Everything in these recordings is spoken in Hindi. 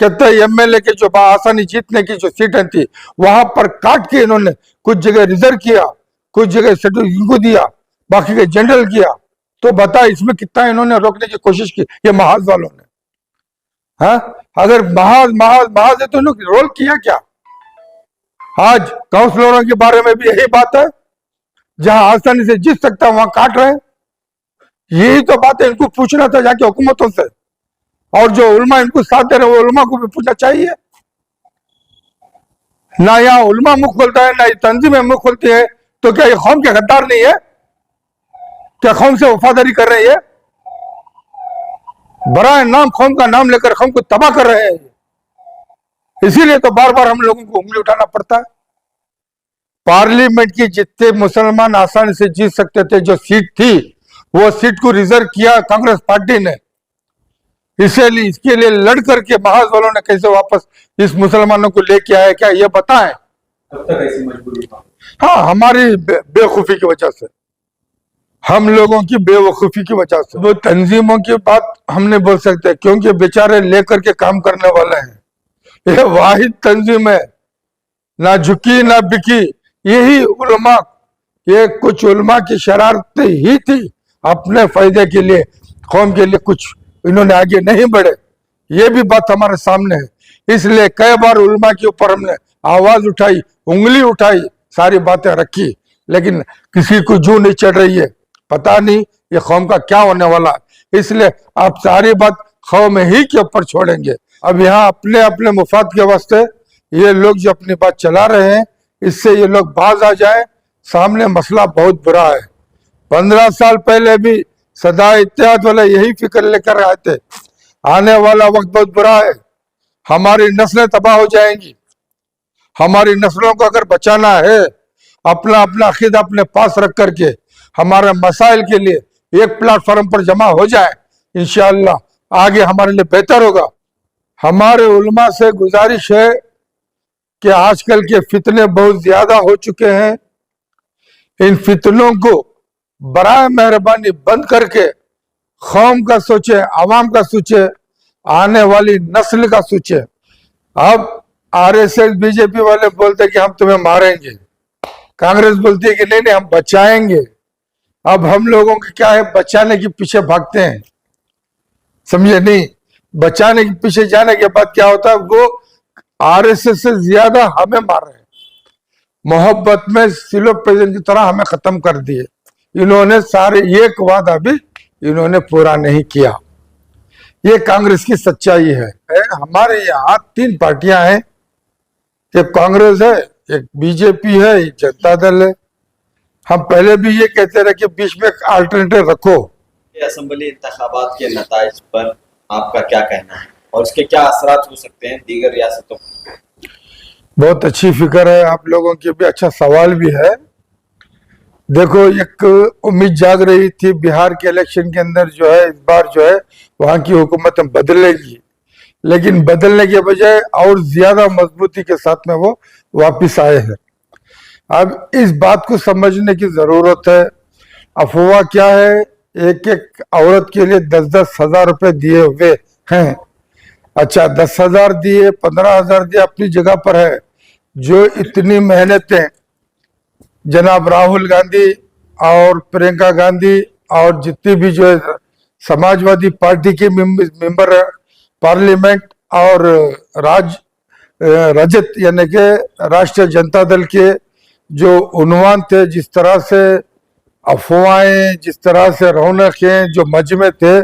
कहते एमएलए के जो आसानी जीतने की जो सीटें थी वहां पर काट के इन्होंने कुछ जगह रिजर्व किया, कुछ जगह शेड्यूल इनको दिया, बाकी के जनरल किया। तो बता इसमें कितना इन्होंने रोकने की कोशिश की ये महाज वालों ने। हाँ, अगर महाज महाज महाज है तो इन्होंने रोल किया क्या? आज काउंसलरों के बारे में भी यही बात है, जहां आसानी से जीत सकता है वहां काट रहे हैं। यही तो बात है, इनको पूछना था जाके हुकूमतों से, और जो उलमा इनको साथ दे रहे हैं वो उलमा को भी पूछना चाहिए। ना यहाँ उलमा मुख खोलता है, ना ये तंजीमें मुख खोलती है। तो क्या ये कौम के गद्दार नहीं है? क्या कौम से वफादारी कर रहे हैं? बराए नाम कौम का नाम लेकर कौम को तबाह कर रहे हैं। इसीलिए तो बार बार हम लोगों को उंगली उठाना पड़ता है। पार्लियामेंट की जितने मुसलमान आसानी से जीत सकते थे, जो सीट थी वो सीट को रिजर्व किया कांग्रेस पार्टी ने। इसलिए इसके लिए लड़ करके महाज वालों ने कैसे वापस इस मुसलमानों को लेके आए, क्या ये बताएं? कब तक ऐसी मजबूरी? हाँ, हमारी बेवकूफी की वजह से, हम लोगों की बेवकूफी की वजह से। वो तंजीमों की बात हम नहीं बोल सकते, क्योंकि बेचारे लेकर के काम करने वाले हैं। ये वाहिद तंजीम है, ना झुकी ना बिकी। यही उलमा, ये कुछ उलमा की शरारतें ही थी, अपने फायदे के लिए, कौम के लिए कुछ इन्होंने आगे नहीं बढ़े। ये भी बात हमारे सामने है। इसलिए कई बार उलमा के ऊपर हमने आवाज उठाई, उंगली उठाई, सारी बातें रखी, लेकिन किसी को जू नहीं चढ़ रही है। पता नहीं ये कौम का क्या होने वाला है। इसलिए आप सारी बात कौम ही के ऊपर छोड़ेंगे। अब यहाँ अपने अपने मुफाद के वास्ते ये लोग जो अपनी बात चला रहे हैं, इससे ये लोग बाज आ जाए। सामने मसला बहुत बुरा है। 15 साल पहले भी सदा इत्तेहाद वाले यही फिक्र लेकर आए थे, आने वाला वक्त बहुत बुरा है, हमारी नस्लें तबाह हो जाएंगी। हमारी नस्लों को अगर बचाना है, अपना अपना अकीदा अपने पास रख करके हमारे मसाइल के लिए एक प्लेटफॉर्म पर जमा हो जाए, इंशाअल्लाह आगे हमारे लिए बेहतर होगा। हमारे उलमा से गुजारिश है कि आजकल के फितने बहुत ज्यादा हो चुके हैं। इन फितनों को बराए मेहरबानी बंद करके कौम का सोचे, आवाम का सोचे, आने वाली नस्ल का सोचे। अब आरएसएस बीजेपी वाले बोलते कि हम तुम्हें मारेंगे, कांग्रेस बोलती है कि नहीं नहीं हम बचाएंगे। अब हम लोगों के क्या है, बचाने के पीछे भागते हैं, समझे नहीं? बचाने के पीछे जाने के बाद क्या होता है, वो आरएसएस से ज्यादा हमें मार रहे हैं। मोहब्बत में सिलो प्रेजेंट की तरह हमें खत्म कर दिए। इन्होंने सारे एक वादा भी इन्होंने पूरा नहीं किया। ये कांग्रेस की सच्चाई है। हमारे यहाँ 3 पार्टियां हैं, एक कांग्रेस है, एक बीजेपी है, एक जनता दल है। हम पहले भी ये कहते रहे कि बीच में अल्टरनेटिव रखो। असेंबली इंतखाबात के नताइज पर आपका क्या कहना है और इसके क्या असरात हो सकते हैं दीगर रियासतों? बहुत अच्छी फिक्र है आप लोगों की, भी अच्छा सवाल भी है। देखो, एक उम्मीद जाग रही थी बिहार के इलेक्शन के अंदर जो है, इस बार जो है वहां की हुकूमत बदलेगी, लेकिन बदलने के बजाय और ज्यादा मजबूती के साथ में वो वापिस आए हैं। अब इस बात को समझने की जरूरत है। अफवाह क्या है, एक एक औरत के लिए 10-10 हजार रुपए दिए हुए हैं। अच्छा, 10,000 दिए, 15,000 दिए, अपनी जगह पर है। जो इतनी मेहनतें जनाब राहुल गांधी और प्रियंका गांधी और जितनी भी जो है समाजवादी पार्टी के मेंबर पार्लियामेंट और रजत यानी के राष्ट्रीय जनता दल के जो उन्वान थे, जिस तरह से अफवाहें, जिस तरह से रौनकें जो मजमे थे,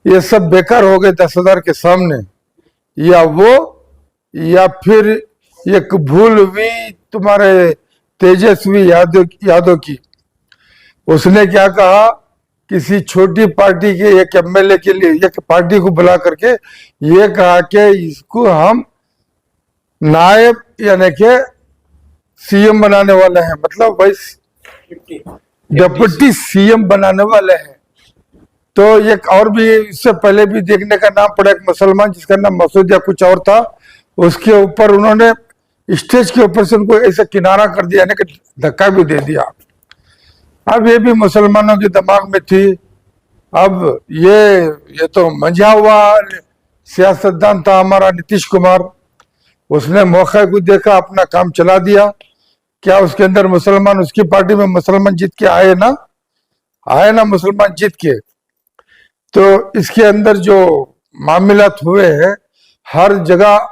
ये सब बेकार हो गए 10,000 के सामने। या फिर एक भूल हुई तुम्हारे तेजस्वी यादव की। उसने क्या कहा, किसी छोटी पार्टी के एक एमएलए के लिए एक पार्टी को बुला करके ये कहा कि इसको हम नायब यानी के सीएम बनाने वाले हैं, मतलब भाई डिप्टी सीएम बनाने वाले हैं। तो एक और भी इससे पहले भी देखने का नाम पड़ा, एक मुसलमान जिसका नाम मसूद या कुछ और था, उसके ऊपर उन्होंने स्टेज के ऊपर से उनको ऐसा किनारा कर दिया, यानी कि धक्का भी दे दिया। अब ये भी मुसलमानों के दिमाग में थी। अब ये तो मंझा हुआ सियासतदान था हमारा नीतीश कुमार, उसने मौके को देखा, अपना काम चला दिया। क्या उसके अंदर मुसलमान, उसकी पार्टी में मुसलमान जीत के आए ना मुसलमान जीत के। तो इसके अंदर जो मामलात हुए हैं, हर जगह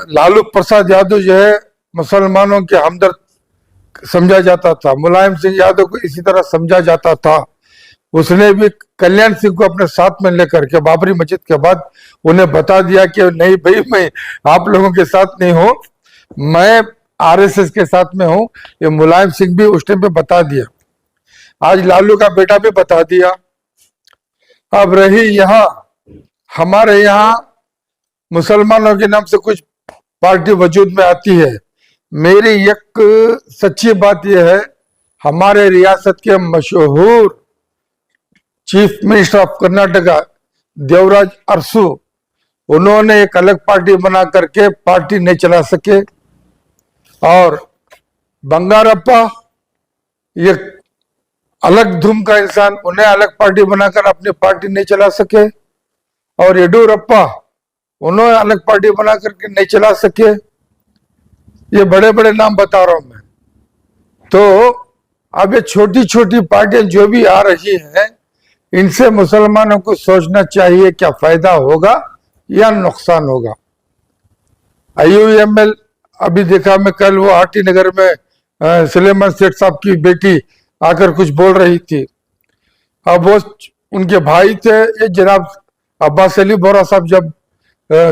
लालू प्रसाद यादव जो है मुसलमानों के हमदर्द समझा जाता था, मुलायम सिंह यादव को इसी तरह समझा जाता था। उसने भी कल्याण सिंह को अपने साथ में लेकर के बाबरी मस्जिद के बाद उन्हें बता दिया कि नहीं भाई, मैं आप लोगों के साथ नहीं हूं, मैं आरएसएस के साथ में हूं। ये मुलायम सिंह भी उस टाइम पे बता दिया, आज लालू का बेटा भी बता दिया। अब रही यहाँ हमारे यहाँ मुसलमानों के नाम से कुछ पार्टी वजूद में आती है। मेरी एक सच्ची बात यह है, हमारे रियासत के मशहूर chief minister of Karnataka Devaraj Urs, उन्होंने एक अलग पार्टी बना करके पार्टी नहीं चला सके, और बंगारप्पा एक अलग धुम का इंसान, उन्हें अलग पार्टी बनाकर अपनी पार्टी नहीं चला सके, और येडियुरप्पा उन्होंने अलग पार्टी बना करके नहीं चला सके। ये बड़े बड़े नाम बता रहा हूं मैं। तो अब ये छोटी छोटी पार्टियां जो भी आ रही हैं, इनसे मुसलमानों को सोचना चाहिए क्या फायदा होगा या नुकसान होगा। IUML अभी देखा मैं कल, वो आरटी नगर में सुलेमान सेठ साहब की बेटी आकर कुछ बोल रही थी। अब वो उनके भाई थे ये जनाब अब्बास अली बोरा साहब, जब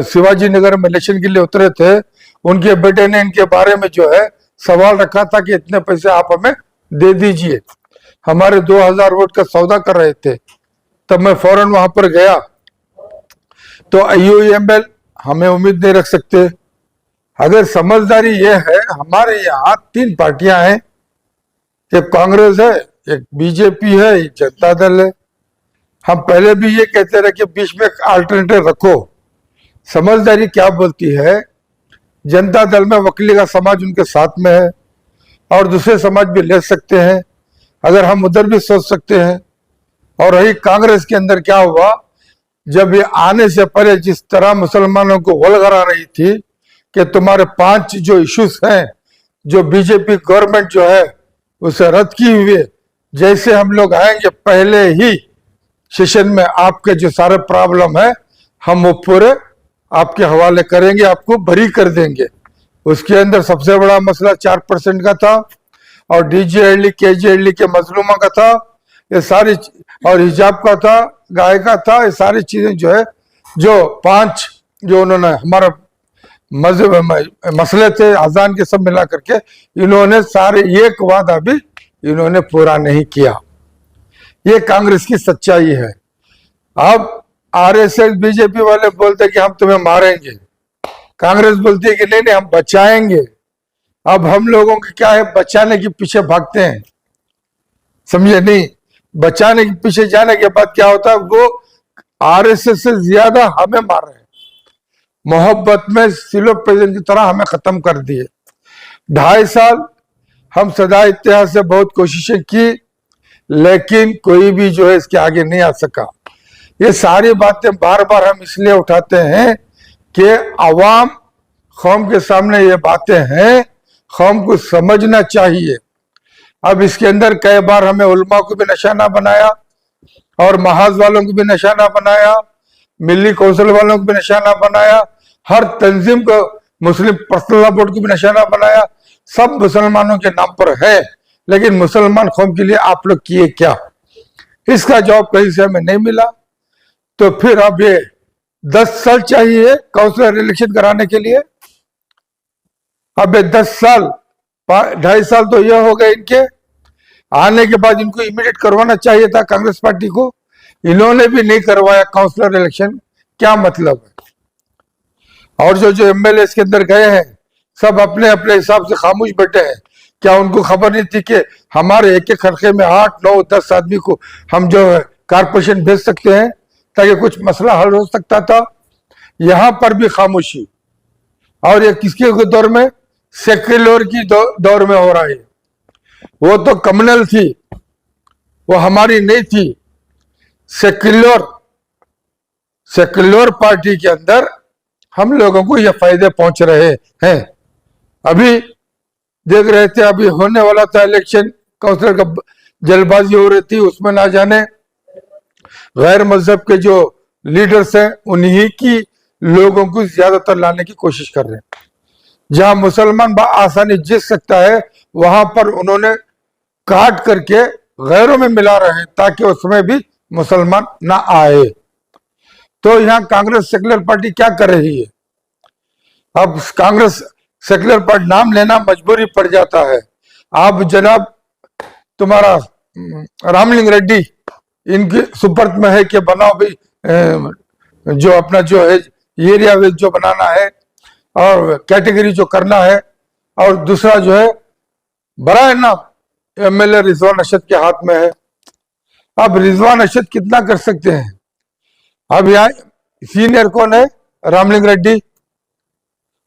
शिवाजी नगर में इलेक्शन के लिए उतरे थे, उनके बेटे ने इनके बारे में जो है सवाल रखा था कि इतने पैसे आप हमें दे दीजिए, हमारे 2000 वोट का सौदा कर रहे थे। तब मैं फौरन वहां पर गया। तो IUML हमें उम्मीद नहीं रख सकते। अगर समझदारी ये है, हमारे यहाँ 3 पार्टियां हैं, एक कांग्रेस है, एक बीजेपी है, एक जनता दल है। हम पहले भी ये कहते रहे कि बीच में एक अल्टरनेटिव रखो। समझदारी क्या बोलती है, जनता दल में वकीली का समाज उनके साथ में है, और दूसरे समाज भी ले सकते हैं, अगर हम उधर भी सोच सकते हैं। और रही कांग्रेस के अंदर क्या हुआ, जब ये आने से पहले जिस तरह मुसलमानों को वलगरा रही थी कि तुम्हारे 5 जो इश्यूज हैं, जो बीजेपी गवर्नमेंट जो है उसे रद्द की हुई है, जैसे हम लोग आएंगे पहले ही सेशन में आपके जो सारे प्रॉब्लम है हम वो पूरे आपके हवाले करेंगे, आपको बरी कर देंगे। उसके अंदर सबसे बड़ा मसला 4% का था, और DJLD KJLD के मजलूमा का था, ये सारी, और हिजाब का था, गाय का था, ये सारी चीजें जो है, जो 5 जो उन्होंने हमारा मसले थे अजान के सब मिला करके, इन्होंने सारे एक वादा भी इन्होंने पूरा नहीं किया। ये कांग्रेस की सच्चाई है। अब RSS बीजेपी वाले बोलते कि हम तुम्हें मारेंगे, कांग्रेस बोलती है कि नहीं नहीं हम बचाएंगे। अब हम लोगों के क्या है, बचाने के पीछे भागते हैं, समझे नहीं। बचाने के पीछे जाने के बाद क्या होता है, वो RSS से ज्यादा हमें मार रहे हैं, मोहब्बत में सिलो प्रेजेंट की तरह हमें खत्म कर दिए। 2.5 साल हम सदा इतिहास से बहुत कोशिशें की, लेकिन कोई भी जो है इसके आगे नहीं आ सका। ये सारी बातें बार बार हम इसलिए उठाते हैं कि अवाम कौम के सामने ये बातें हैं, कौम को समझना चाहिए। अब इसके अंदर कई बार हमें उलमा को भी निशाना बनाया, और महाज वालों को भी निशाना बनाया, मिली कौंसिल वालों को भी निशाना बनाया, हर तंजीम को, मुस्लिम पर्सनल लॉ बोर्ड को भी निशाना बनाया। सब मुसलमानों के नाम पर है, लेकिन मुसलमान कौम के लिए आप लोग किए क्या, इसका जवाब कहीं से हमें नहीं मिला। तो फिर अब ये 10 साल चाहिए काउंसिलर इलेक्शन कराने के लिए। अब ये 10 साल, 2.5 साल तो यह हो गए इनके आने के बाद, इनको इमीडिएट करवाना चाहिए था कांग्रेस पार्टी को, इन्होंने भी नहीं करवाया काउंसिलर इलेक्शन। क्या मतलब है। और जो MLA इसके अंदर गए हैं, सब अपने अपने हिसाब से खामोश बैठे हैं। क्या उनको खबर नहीं थी कि हमारे एक एक खरके में 8, 9, 10 आदमी को हम जो है कारपोरेशन भेज सकते हैं, ताकि कुछ मसला हल हो सकता था। यहां पर भी खामोशी, और ये किसके दौर में, सेक्युलर की दौर में हो रहा है। वो तो कम्युनल थी, वो हमारी नहीं थी, सेक्युलर सेक्युलर पार्टी के अंदर हम लोगों को ये फायदे पहुंच रहे हैं। अभी देख रहे थे, अभी होने वाला था इलेक्शन, काउंसिलर का जल्दबाजी हो रही थी, उसमें ना जाने गैर मजहब के जो लीडर्स हैं उन्हीं की लोगों को ज्यादातर लाने की कोशिश कर रहे हैं। जहां मुसलमान आसानी जीत सकता है वहां पर उन्होंने काट करके गैरों में मिला रहे हैं ताकि उसमें भी मुसलमान ना आए। तो यहाँ कांग्रेस सेक्युलर पार्टी क्या कर रही है? अब कांग्रेस सेक्युलर पार्टी नाम लेना मजबूरी पड़ जाता है। आप जनाब तुम्हारा रामलिंग रेड्डी इनके सुपर्द में है कि बनाओ भी जो अपना जो है एरिया वेज जो बनाना है और कैटेगरी जो करना है, और दूसरा जो है बड़ा नाम एमएलए रिजवान अरशद के हाथ में है। अब रिजवान अरशद कितना कर सकते हैं? अब यहाँ सीनियर कौन है? रामलिंग रेड्डी।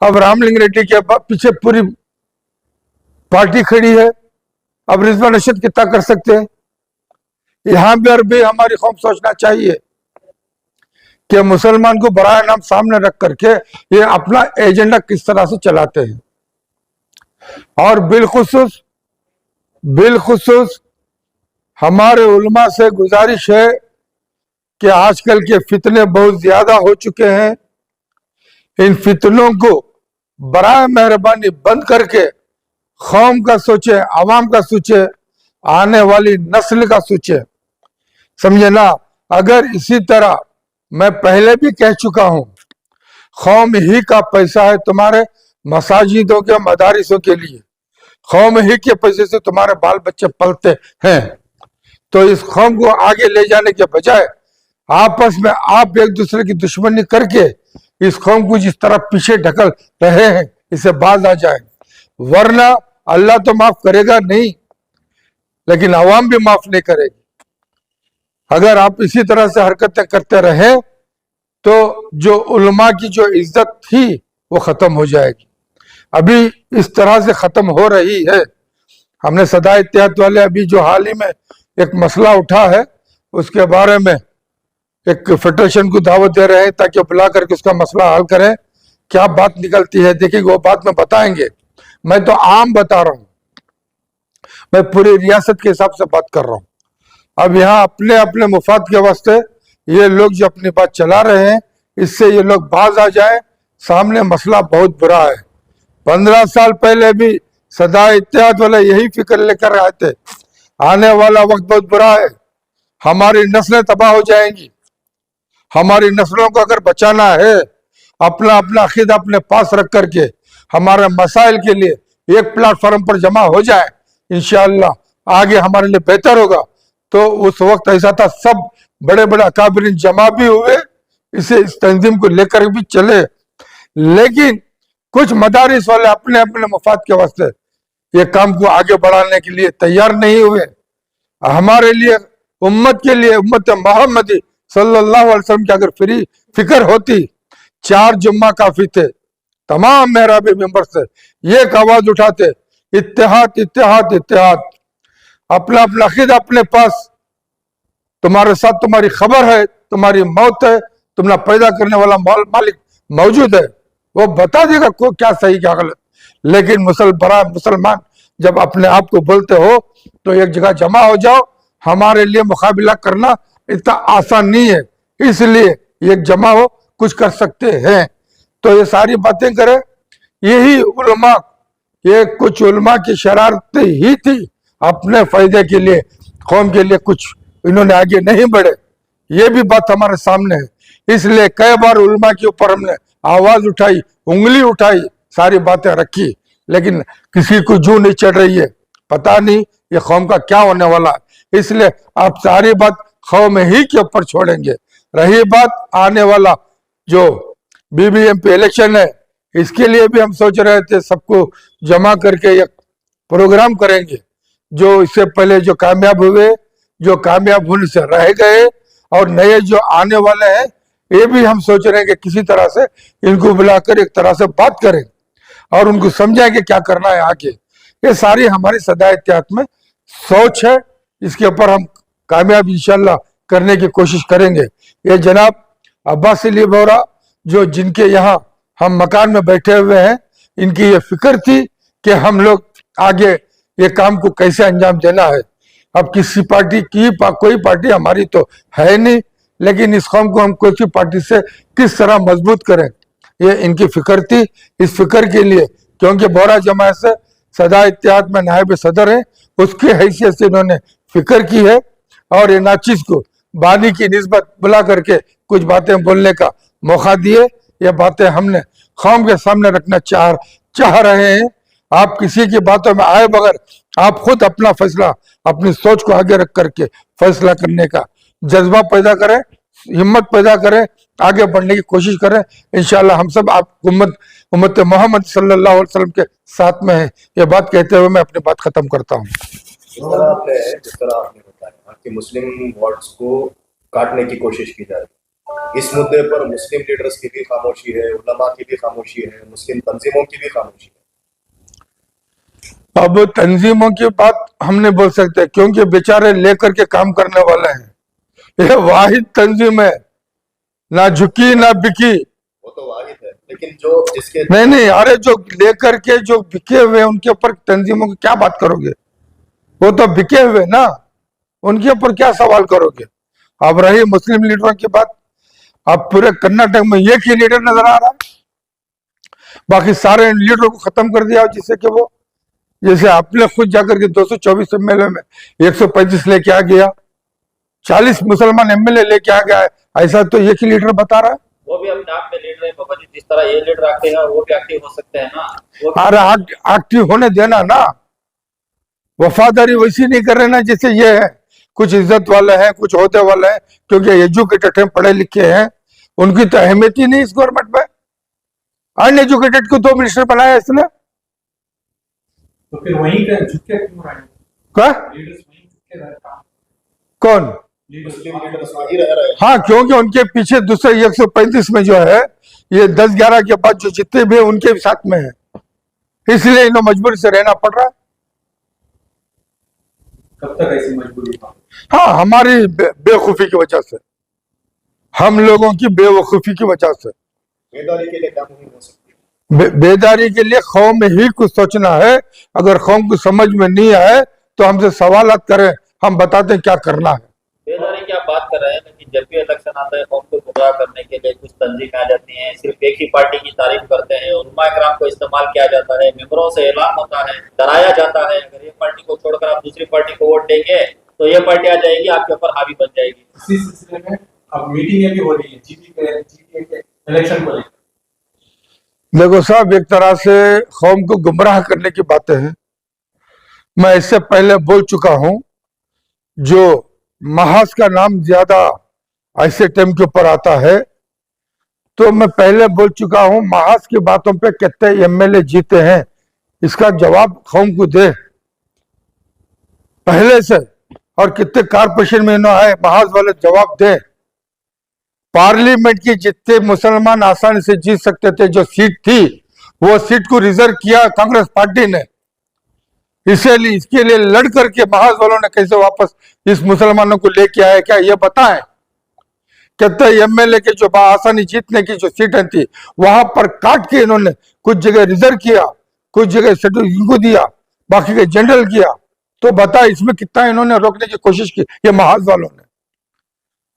अब रामलिंग रेड्डी के पीछे पूरी पार्टी खड़ी है। अब रिजवान अरशद कितना कर सकते हैं? यहां पर भी हमारी कौम सोचना चाहिए कि मुसलमान को बड़ा नाम सामने रख करके ये अपना एजेंडा किस तरह से चलाते हैं। और बिलखुसूस हमारे उलमा से गुजारिश है कि आजकल के फितने बहुत ज्यादा हो चुके हैं। इन फितनों को बराए मेहरबानी बंद करके कौम का सोचे, आवाम का सोचे, आने वाली नस्ल का सोचे, समझे ना। अगर इसी तरह, मैं पहले भी कह चुका हूं, कौम ही का पैसा है तुम्हारे मसाजिदों के मदारिसों के लिए, कौम ही के पैसे से तुम्हारे बाल बच्चे पलते हैं। तो इस कौम को आगे ले जाने के बजाय आपस में आप एक दूसरे की दुश्मनी करके इस कौम को जिस तरह पीछे ढकल रहे हैं, इसे बाज आ जाए, वरना अल्लाह तो माफ करेगा नहीं, लेकिन आवाम भी माफ नहीं करेगी। अगर आप इसी तरह से हरकतें करते रहे तो जो उलमा की जो इज्जत थी वो खत्म हो जाएगी। अभी इस तरह से खत्म हो रही है। हमने सदा इत्तेहाद वाले अभी जो हाल ही में एक मसला उठा है उसके बारे में एक फेडरेशन को दावत दे रहे हैं ताकि बुला करके उसका मसला हल करें। क्या बात निकलती है देखिए, वो बात में बताएंगे। मैं तो आम बता रहा हूं, मैं पूरी रियासत के हिसाब से बात कर रहा हूं। अब यहाँ अपने अपने मुफाद के वास्ते ये लोग जो अपनी बात चला रहे हैं, इससे ये लोग बाज आ जाए। सामने मसला बहुत बुरा है। 15 साल पहले भी सदा इत्तेहाद वाले यही फिक्र लेकर आए थे, आने वाला वक्त बहुत बुरा है, हमारी नस्लें तबाह हो जाएंगी। हमारी नस्लों को अगर बचाना है, अपना अपना अकीदा अपने पास रख करके हमारे मसाइल के लिए एक प्लेटफॉर्म पर जमा हो जाए, इंशाअल्लाह आगे हमारे लिए बेहतर होगा। तो उस वक्त ऐसा था, सब बड़े बड़े अकाबरीन जमा भी हुए, इसे इस तंजीम को लेकर भी चले, लेकिन कुछ मदारिस वाले अपने अपने मफाद के वास्ते ये काम को आगे बढ़ाने के लिए तैयार नहीं हुए। हमारे लिए, उम्मत के लिए, उम्मत मोहम्मदी सल्लल्लाहु अलैहि वसल्लम की अगर फिक्र होती, 4 जुम्मा काफी थे। तमाम मेहराबी मेंबर से ये एक आवाज उठाते, इत्तेहाद इत्तेहाद इत्तेहाद, अपना अपना अकीदा अपने पास, तुम्हारे साथ तुम्हारी खबर है, तुम्हारी मौत है, तुम्हारा पैदा करने वाला मालिक मौजूद है, वो बता देगा को क्या सही क्या गलत। लेकिन मुसलमान जब अपने आप को बोलते हो तो एक जगह जमा हो जाओ। हमारे लिए मुकाबला करना इतना आसान नहीं है, इसलिए एक जमा हो, कुछ कर सकते हैं। तो ये सारी बातें करें, यही उलमा, ये कुछ उलमा की शरारतें ही थी, अपने फायदे के लिए, कौम के लिए कुछ इन्होंने आगे नहीं बढ़े। ये भी बात हमारे सामने है। इसलिए कई बार उलमा के ऊपर हमने आवाज उठाई, उंगली उठाई, सारी बातें रखी, लेकिन किसी को जू नहीं चढ़ रही है। पता नहीं ये कौम का क्या होने वाला है। इसलिए आप सारी बात कौम ही के ऊपर छोड़ेंगे। रही बात आने वाला जो बीबीएमपी इलेक्शन है, इसके लिए भी हम सोच रहे थे सबको जमा करके एक प्रोग्राम करेंगे। जो इससे पहले जो कामयाब हुए, जो कामयाब होने से रह गए, और नए जो आने वाले हैं, ये भी हम सोच रहे हैं कि किसी तरह से इनको बुलाकर एक तरह से बात करें और उनको समझाएंगे क्या करना है आगे। ये सारी हमारी सदा इत्तेहाद में सोच है, इसके ऊपर हम कामयाब इंशाल्लाह करने की कोशिश करेंगे। ये जनाब अब्बास अली बोरा जो जिनके यहाँ हम मकान में बैठे हुए हैं, इनकी ये फिक्र थी कि हम लोग आगे ये काम को कैसे अंजाम देना है। अब किसी पार्टी की कोई पार्टी हमारी तो है नहीं, लेकिन इस कौम को हम कोई सी पार्टी से किस तरह मजबूत करें, ये इनकी फिक्र थी। इस फिक्र के लिए, क्योंकि बोरा जमात से सदा इत्तेहाद में नायब सदर है, उसकी हैसियत से इन्होंने फिक्र की है और ये नाचिज को बानी की निस्बत बुला करके कुछ बातें बोलने का मौका दिए। ये बातें हमने कौम के सामने रखना चाह रहे हैं। आप किसी की बातों में आए बगैर आप खुद अपना फैसला, अपनी सोच को आगे रख करके फैसला करने का जज्बा पैदा करें, हिम्मत पैदा करें, आगे बढ़ने की कोशिश करें। इंशाल्लाह हम सब आप उम्मत मोहम्मद सल्लल्लाहु अलैहि वसल्लम के साथ में है। ये बात कहते हुए मैं अपनी बात खत्म करता हूँ। जिस तरह आपने बताया कि मुस्लिम वार्ड्स को काटने की कोशिश की जा रही है, इस मुद्दे पर मुस्लिम लीडर्स की भी खामोशी है, उलमा की भी खामोशी है, मुस्लिम तंजीमों की भी खामोशी है। अब तंजीमों की बात हम नहीं बोल सकते, क्योंकि बेचारे लेकर के काम करने वाले हैं। ये वाहिद तंजीम है, ना झुकी ना बिकी। वो तो वाहिद है, लेकिन जो जिसके नहीं, अरे जो लेकर के जो बिके हुए उनके ऊपर तंजीमों की क्या बात करोगे? वो तो बिके हुए ना, उनके ऊपर क्या सवाल करोगे? अब रही मुस्लिम लीडरों की बात, अब पूरे कर्नाटक में एक ही लीडर नजर आ रहा है, बाकी सारे लीडरों को खत्म कर दिया, जिससे कि वो जैसे आपने खुद जाकर के 224 एमएलए में 135 लेके आ गया, 40 मुसलमान एमएलए लेके आ गया है, ऐसा तो एक ही लीडर बता रहा है। वो भी अपने आप में लीडर है बाबा जी, जिस तरह ये लीडर एक्टिव है वो भी एक्टिव हो सकते हैं ना। अरे एक्टिव होने देना ना, वफादारी वैसी नहीं कर रहे ना जैसे ये है। कुछ इज्जत वाले हैं, कुछ होते वाले हैं, क्योंकि एजुकेटेड हैं, पढ़े लिखे हैं, उनकी तो अहमियत ही नहीं इस गवर्नमेंट में। अनएजुकेटेड को 2 मिनिस्टर बनाया इसने, तो फिर वहीं का झुक के क्यों रहे? क्या लीडर्स वहीं झुक के रहे काम? कौन? मुस्लिम लीडर्स वही रह रहे हैं। हाँ, क्योंकि उनके पीछे दूसरे 135 में जो है, ये 10-11 के बाद जो जितने भी उनके भी साथ में है, इसलिए इन्हें मजबूरी से रहना पड़ रहा है। कब तक ऐसी मजबूरी? हाँ, हमारी बेवकूफी की वजह से, हम लोगों की बेवकूफी की वजह से। बेदारी के लिए क्या मुहिम हो सकती है? बेदारी के लिए कौम में ही कुछ सोचना है। अगर कौम को समझ में नहीं आए तो हमसे सवालात करें, हम बताते हैं क्या करना है। बेदारी की आप बात कर रहे हैं, लेकिन जब भी इलेक्शन आता है कौम को गुमराह करने के लिए कुछ तंजीमें आ जाती हैं, सिर्फ एक ही पार्टी की तारीफ करते हैं, उलमा इकराम को इस्तेमाल किया जाता है, मेंबरों से ऐलान होता है, डराया जाता है अगर ये पार्टी को छोड़कर आप दूसरी पार्टी को वोट देंगे तो ये पार्टी आ जाएगी, आपके ऊपर हावी बन जाएगी। इसी सिलसिले में अब मीटिंगें भी हो रही है जीपी के इलेक्शन को लेकर। देखो साहब, एक तरह से कौम को गुमराह करने की बातें हैं। मैं इससे पहले बोल चुका हूं, जो महाज का नाम ज्यादा ऐसे टाइम के ऊपर आता है, तो मैं पहले बोल चुका हूं, महाज की बातों पे कितने एमएलए जीते हैं इसका जवाब कौम को दे पहले से, और कितने कारपोरेशन में इन्होंने आए महाज वाले जवाब दे। पार्लियामेंट की जितने मुसलमान आसानी से जीत सकते थे, जो सीट थी, वो सीट को रिजर्व किया कांग्रेस पार्टी ने। इसलिए इसके लिए लड़ करके महाज वालों ने कैसे वापस इस मुसलमानों को लेके आए, क्या ये बताएं? कितने एमएलए के जो आसानी जीतने की जो सीटें थी, वहां पर काट के इन्होंने कुछ जगह रिजर्व किया, कुछ जगह शेड्यूल इनको दिया, बाकी के जनरल किया। तो बता इसमें कितना इन्होंने रोकने की कोशिश की ये महाज वालों ने।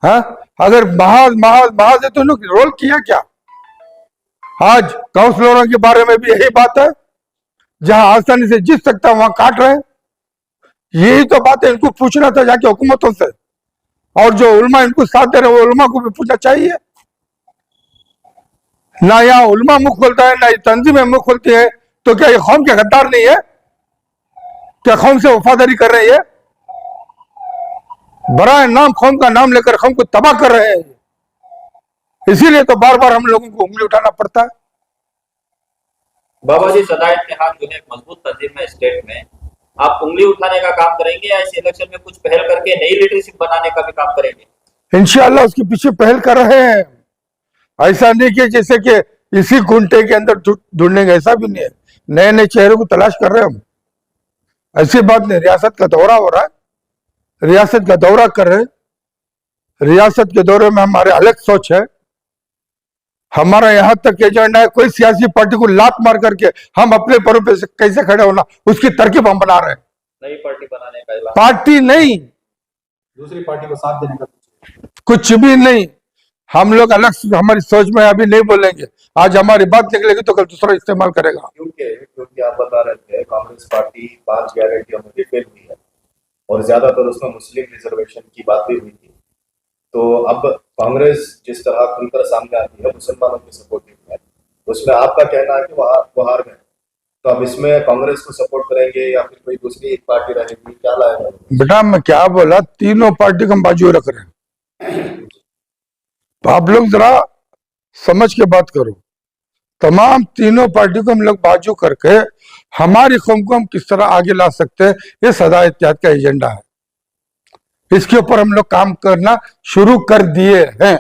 हाँ, अगर महाज है तो इन्होंने रोल किया क्या? आज काउंसलरों के बारे में भी यही बात है, जहां आसानी से जीत सकता है वहां काट रहे हैं। यही तो बात है, इनको पूछना था जाके हुकूमतों से, और जो उलमा इनको साथ दे रहे हैं वो उलमा को भी पूछना चाहिए। ना यहाँ उलमा मुंह खोलता है, ना ये तंजीमें मुंह खोलती है, तो क्या ये कौम के गद्दार नहीं है? क्या कौम से वफादारी कर रहे हैं? बराए नाम कौम का नाम लेकर कौम को तबाह कर रहे हैं। इसीलिए तो बार बार हम लोगों को उंगली उठाना पड़ता है। बाबा जी, सदा इत्तेहाद जो है एक मजबूत तंजीम है स्टेट में, आप उंगली उठाने का काम करेंगे या इस इलेक्शन में कुछ पहल करके नई लीडरशिप बनाने का भी काम करेंगे? इंशाल्लाह उसके पीछे पहल कर रहे हैं। ऐसा नहीं कि जैसे कि इसी घंटे के अंदर ढूंढेंगे, ऐसा भी नहीं है। नए नए चेहरों को तलाश कर रहे हैं हम, ऐसी बात नहीं। रियासत का दौरा हो रहा है, रियासत का दौरा कर रहे हैं। रियासत के दौरे में हमारे अलग सोच है, हमारा यहाँ तक एजेंडा है, कोई सियासी पार्टी को लात मार करके हम अपने पैरों पे कैसे खड़े होना, उसकी तरकीब हम बना रहे हैं। नई पार्टी बनाने का ऐलान। पार्टी नहीं, दूसरी पार्टी को साथ देने का कुछ भी नहीं। हम लोग अलग से हमारी सोच में अभी नहीं बोलेंगे, आज हमारी बात निकलेगी तो कल दूसरा इस्तेमाल करेगा। क्योंकि आप बता रहे थे कांग्रेस पार्टी 5 गारंटियों में फेल हुई है और ज्यादातर उसमें मुस्लिम रिजर्वेशन की बात भी हुई थी। तो अब कांग्रेस जिस तरह खुलकर सामने आती है मुसलमानों के सपोर्टिव में, उसमें आपका कहना है कि वो हार गए, तो अब इसमें कांग्रेस को सपोर्ट करेंगे या फिर कोई दूसरी एक पार्टी रहेगी, क्या लाएगा? बेटा मैं क्या बोला, तीनों पार्टी को हम बाजू रख रहे हैं। तो आप लोग जरा समझ के बात करो, तमाम तीनों पार्टी को हम लोग बाजू करके हमारी कौम को हम किस तरह आगे ला सकते हैं, ये सदा इत्तेहाद का एजेंडा है। इसके ऊपर हम लोग काम करना शुरू कर दिए हैं।